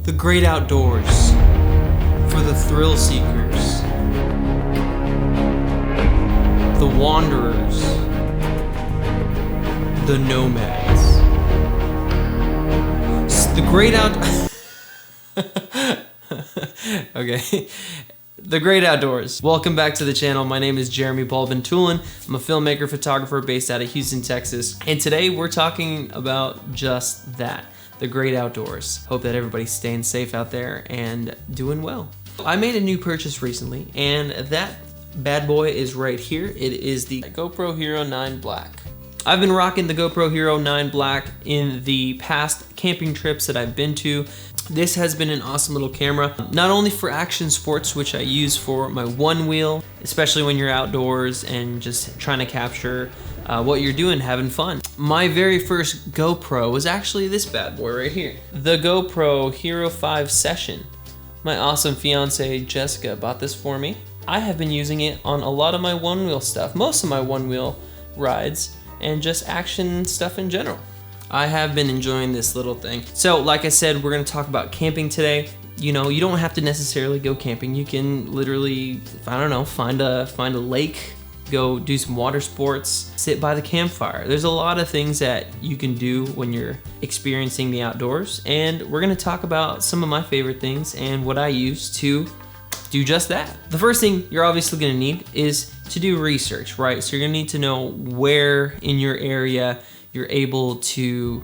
The great outdoors for the thrill seekers, the wanderers, the nomads. The great Okay. The great outdoors. Welcome back to the channel. My name is Jeremy Paul Ventulin. I'm a filmmaker, photographer based out of Houston, Texas. And today we're talking about just that. The great outdoors. Hope that everybody's staying safe out there and doing well. I made a new purchase recently, and that bad boy is right here. It is the GoPro Hero 9 Black. I've been rocking the GoPro Hero 9 Black in the past camping trips that I've been to. This has been an awesome little camera, not only for action sports, which I use for my one wheel, especially when you're outdoors and just trying to capture what you're doing, having fun. My very first GoPro was actually this bad boy right here. The GoPro Hero 5 Session. My awesome fiance Jessica bought this for me. I have been using it on a lot of my one wheel stuff, most of my one wheel rides, and just action stuff in general. I have been enjoying this little thing. So like I said, we're gonna talk about camping today. You know, you don't have to necessarily go camping. You can literally, I don't know, find a lake, go do some water sports, sit by the campfire. There's a lot of things that you can do when you're experiencing the outdoors, and we're gonna talk about some of my favorite things and what I use to do just that. The first thing you're obviously gonna need is to do research, right? So you're gonna need to know where in your area you're able to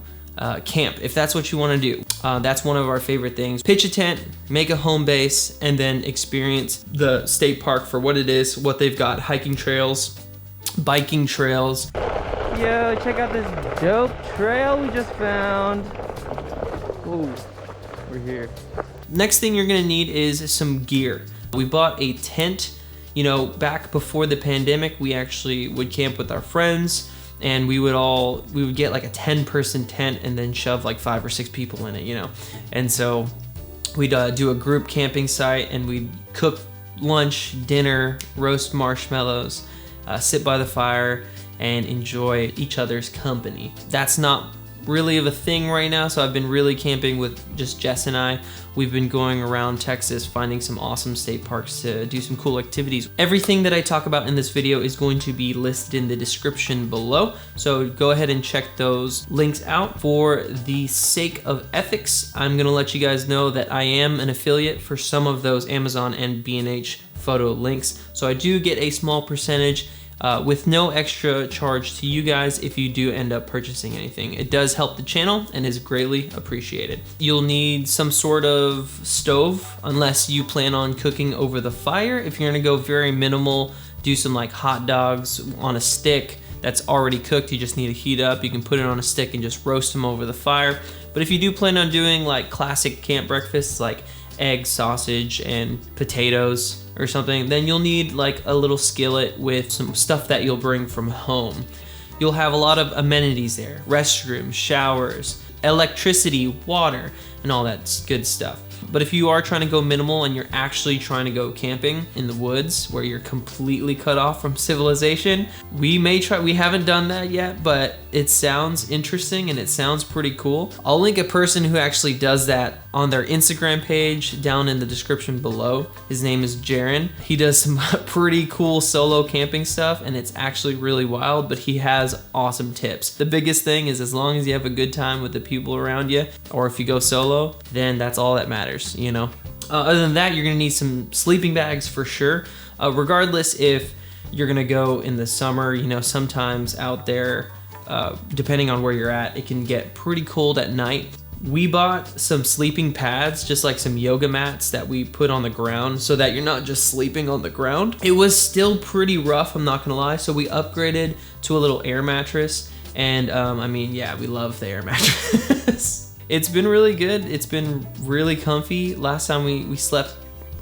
camp, if that's what you wanna do. That's one of our favorite things. Pitch a tent, make a home base, and then experience the state park for what it is, what they've got, hiking trails, biking trails. Yo, check out this dope trail we just found. Ooh, we're here. Next thing you're gonna need is some gear. We bought a tent. You know, back before the pandemic, we actually would camp with our friends, and we would get like a 10-person tent and then shove like 5 or 6 people in it, you know. And so we'd do a group camping site, and we'd cook lunch, dinner, roast marshmallows, sit by the fire, and enjoy each other's company. That's not really of a thing right now, so I've been really camping with just Jess and I. We've been going around Texas finding some awesome state parks to do some cool activities. Everything that I talk about in this video is going to be listed in the description below, so go ahead and check those links out. For the sake of ethics, I'm gonna let you guys know that I am an affiliate for some of those Amazon and B&H photo links, so I do get a small percentage with no extra charge to you guys if you do end up purchasing anything. It does help the channel and is greatly appreciated. You'll need some sort of stove unless you plan on cooking over the fire. If you're gonna go very minimal, do some like hot dogs on a stick that's already cooked, you just need to heat up. You can put it on a stick and just roast them over the fire. But if you do plan on doing like classic camp breakfasts like egg, sausage, and potatoes or something, then you'll need like a little skillet with some stuff that you'll bring from home. You'll have a lot of amenities there: restrooms, showers, electricity, water, and all that good stuff. But if you are trying to go minimal and you're actually trying to go camping in the woods where you're completely cut off from civilization, we may try. We haven't done that yet, but it sounds interesting and it sounds pretty cool. I'll link a person who actually does that on their Instagram page down in the description below. His name is Jaron. He does some pretty cool solo camping stuff, and it's actually really wild, but he has awesome tips. The biggest thing is, as long as you have a good time with the people around you, or if you go solo, then that's all that matters, you know. Other than that, you're gonna need some sleeping bags for sure. Regardless if you're gonna go in the summer, you know, sometimes out there, depending on where you're at, it can get pretty cold at night. We bought some sleeping pads, just like some yoga mats that we put on the ground so that you're not just sleeping on the ground. It was still pretty rough, I'm not gonna lie, so we upgraded to a little air mattress, and I mean, yeah, we love the air mattress. It's been really good. It's been really comfy. Last time we slept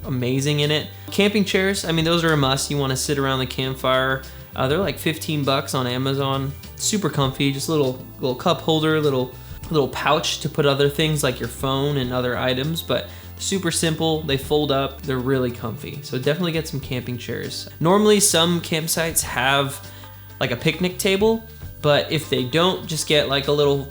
amazing in it. Camping chairs, I mean, those are a must. You wanna sit around the campfire. They're like 15 bucks on Amazon. Super comfy, just a little cup holder, little pouch to put other things like your phone and other items, but super simple. They fold up, they're really comfy. So definitely get some camping chairs. Normally some campsites have like a picnic table, but if they don't, just get like a little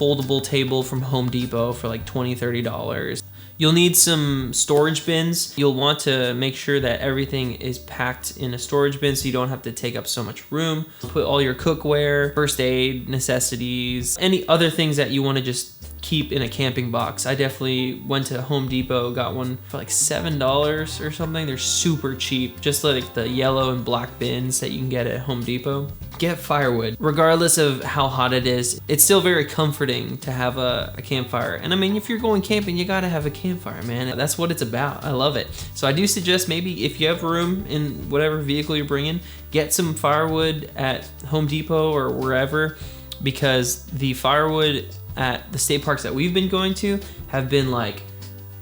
foldable table from Home Depot for like $20, $30. You'll need some storage bins. You'll want to make sure that everything is packed in a storage bin so you don't have to take up so much room. Put all your cookware, first aid, necessities, any other things that you want to just keep in a camping box. I definitely went to Home Depot, got one for like $7 or something. They're super cheap, just like the yellow and black bins that you can get at Home Depot. Get firewood. Regardless of how hot it is, it's still very comforting to have a campfire. And I mean, if you're going camping, you gotta have a campfire, man. That's what it's about. I love it. So I do suggest maybe if you have room in whatever vehicle you're bringing, get some firewood at Home Depot or wherever, because the firewood at the state parks that we've been going to have been like,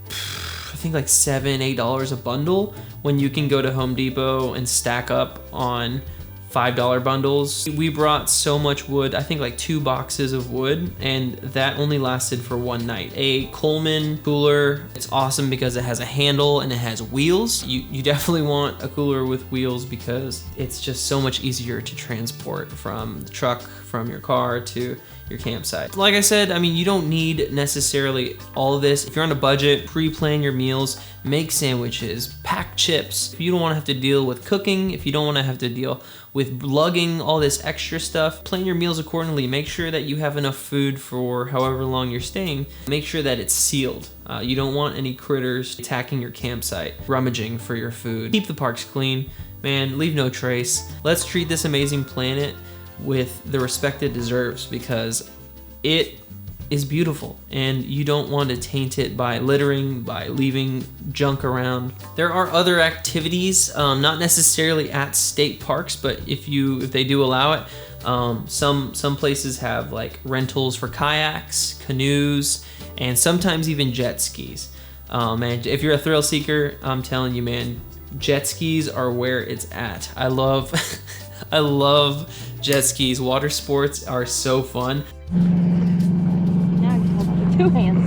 I think like $7, $8 a bundle, when you can go to Home Depot and stack up on $5 bundles. We brought so much wood, I think like 2 boxes of wood, and that only lasted for one night. A Coleman Cooler, it's awesome because it has a handle and it has wheels. You definitely want a cooler with wheels because it's just so much easier to transport from the truck, from your car to your campsite. Like I said, I mean, you don't need necessarily all of this. If you're on a budget, pre-plan your meals, make sandwiches, pack chips. If you don't want to have to deal with cooking, if you don't want to have to deal with lugging all this extra stuff, plan your meals accordingly. Make sure that you have enough food for however long you're staying. Make sure that it's sealed. You don't want any critters attacking your campsite, rummaging for your food. Keep the parks clean, man, leave no trace. Let's treat this amazing planet with the respect it deserves, because it is beautiful and you don't want to taint it by littering, by leaving junk around. There are other activities, not necessarily at state parks, but if they do allow it, some places have like rentals for kayaks, canoes, and sometimes even jet skis. Man, if you're a thrill seeker, I'm telling you, man, jet skis are where it's at. I love I love jet skis. Water sports are so fun. Now you hold it with 2 hands.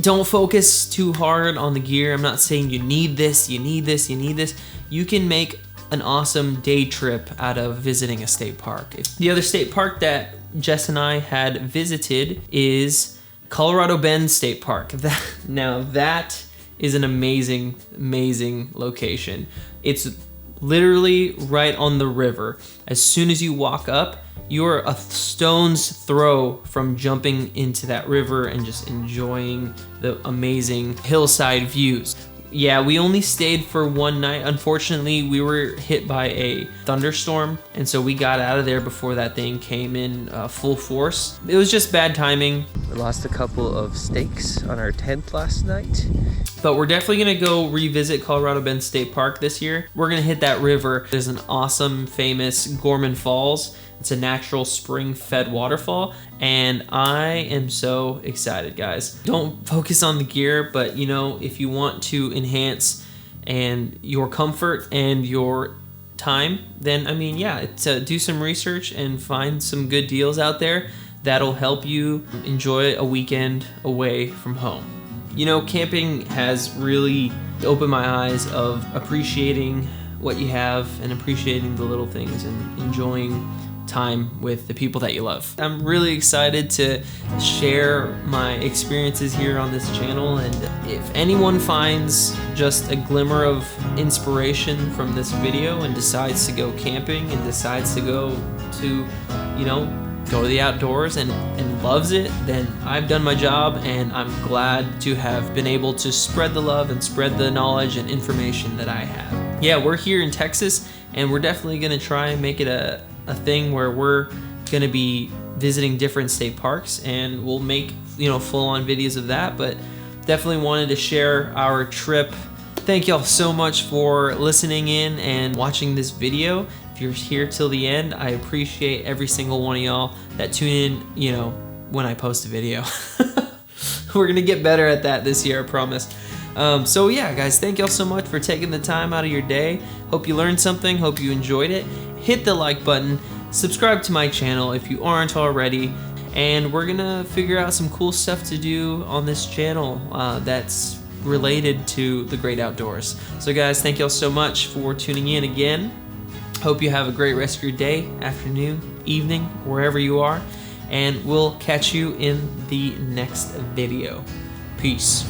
Don't focus too hard on the gear. I'm not saying you need this, you need this, you need this. You can make an awesome day trip out of visiting a state park. The other state park that Jess and I had visited is Colorado Bend State Park. Now that is an amazing, amazing location. It's literally right on the river. As soon as you walk up, you're a stone's throw from jumping into that river and just enjoying the amazing hillside views. Yeah, we only stayed for one night. Unfortunately, we were hit by a thunderstorm, and so we got out of there before that thing came in full force. It was just bad timing. We lost a couple of steaks on our tent last night. But we're definitely gonna go revisit Colorado Bend State Park this year. We're gonna hit that river. There's an awesome, famous Gorman Falls. It's a natural spring-fed waterfall, and I am so excited, guys. Don't focus on the gear, but you know, if you want to enhance and your comfort and your time, then I mean, yeah, do some research and find some good deals out there that'll help you enjoy a weekend away from home. You know, camping has really opened my eyes of appreciating what you have and appreciating the little things and enjoying time with the people that you love. I'm really excited to share my experiences here on this channel, and if anyone finds just a glimmer of inspiration from this video and decides to go camping and decides to go to, you know, go to the outdoors and loves it, then I've done my job, and I'm glad to have been able to spread the love and spread the knowledge and information that I have. Yeah, we're here in Texas, and we're definitely gonna try and make it a thing where we're gonna be visiting different state parks, and we'll make, you know, full-on videos of that, but definitely wanted to share our trip. Thank y'all so much for listening in and watching this video. If you're here till the end, I appreciate every single one of y'all that tune in, you know, when I post a video. We're gonna get better at that this year, I promise. So yeah, guys, thank y'all so much for taking the time out of your day. Hope you learned something, hope you enjoyed it. Hit the like button, subscribe to my channel if you aren't already, and we're gonna figure out some cool stuff to do on this channel that's related to the great outdoors. So guys, thank y'all so much for tuning in again. Hope you have a great rest of your day, afternoon, evening, wherever you are, and we'll catch you in the next video. Peace.